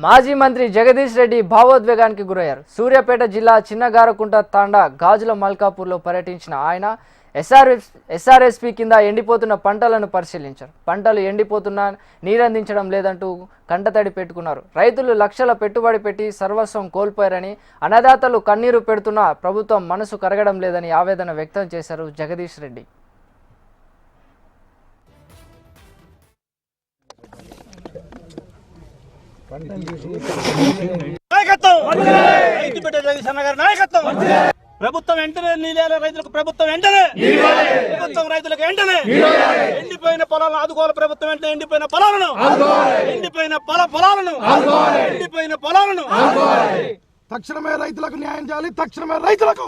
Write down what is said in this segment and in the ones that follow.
మాజీ మంత్రి జగదీష్ రెడ్డి భావోద్వేగానికి గురయ్యారు. సూర్యాపేట జిల్లా చిన్నగారకుంట తాండా గాజుల మల్కాపూర్లో పర్యటించిన ఆయన ఎస్ఆర్ఎస్పీ కింద ఎండిపోతున్న పంటలను పరిశీలించారు. పంటలు ఎండిపోతున్నా నీరందించడం లేదంటూ కంటతడి పెట్టుకున్నారు. రైతులు లక్షల పెట్టుబడి పెట్టి సర్వస్వం కోల్పోయారని, అన్నదాతలు కన్నీరు పెడుతున్నా ప్రభుత్వం మనసు కరగడం లేదని ఆవేదన వ్యక్తం చేశారు జగదీష్ రెడ్డి. ప్రభుత్వం వెంటనే నీళ్ళ రైతులకు ప్రభుత్వం వెంటనే రైతులకు వెంటనే ఎండిపోయిన పొలాలను ఆదుకోవాలి. ప్రభుత్వం వెంటనే ఎండిపోయిన పొలాలను తక్షణమే రైతులకు న్యాయం చేయాలి. తక్షణమే రైతులకు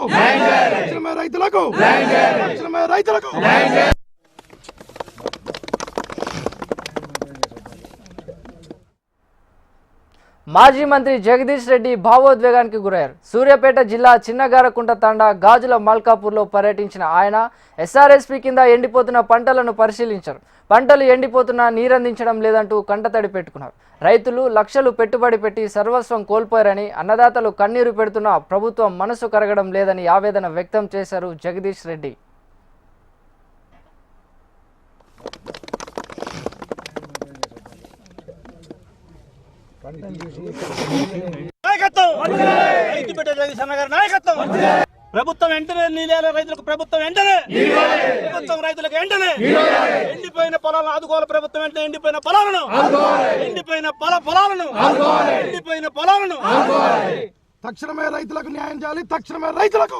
మాజీ మంత్రి జగదీష్ రెడ్డి భావోద్వేగానికి గురయ్యారు. సూర్యాపేట జిల్లా చిన్నగారకుంట తాండా గాజుల మల్కాపూర్లో పర్యటించిన ఆయన ఎస్ఆర్ఎస్పీ కింద ఎండిపోతున్న పంటలను పరిశీలించారు. పంటలు ఎండిపోతున్నా నీరందించడం లేదంటూ కంటతడి పెట్టుకున్నారు. రైతులు లక్షలు పెట్టుబడి పెట్టి సర్వస్వం కోల్పోయారని, అన్నదాతలు కన్నీరు పెడుతున్నా ప్రభుత్వం మనసు కరగడం లేదని ఆవేదన వ్యక్తం చేశారు జగదీష్ రెడ్డి. ప్రభుత్వం వెంటనే నీళ్ళ రైతులకు ప్రభుత్వం వెంటనే రైతులకు వెంటనే ఎండిపోయిన పొలాలను ఆదుకోవాలి. ప్రభుత్వం వెంటనే ఎండిపోయిన పొలాలను తక్షణమే రైతులకు న్యాయం చేయాలి. తక్షణమే రైతులకు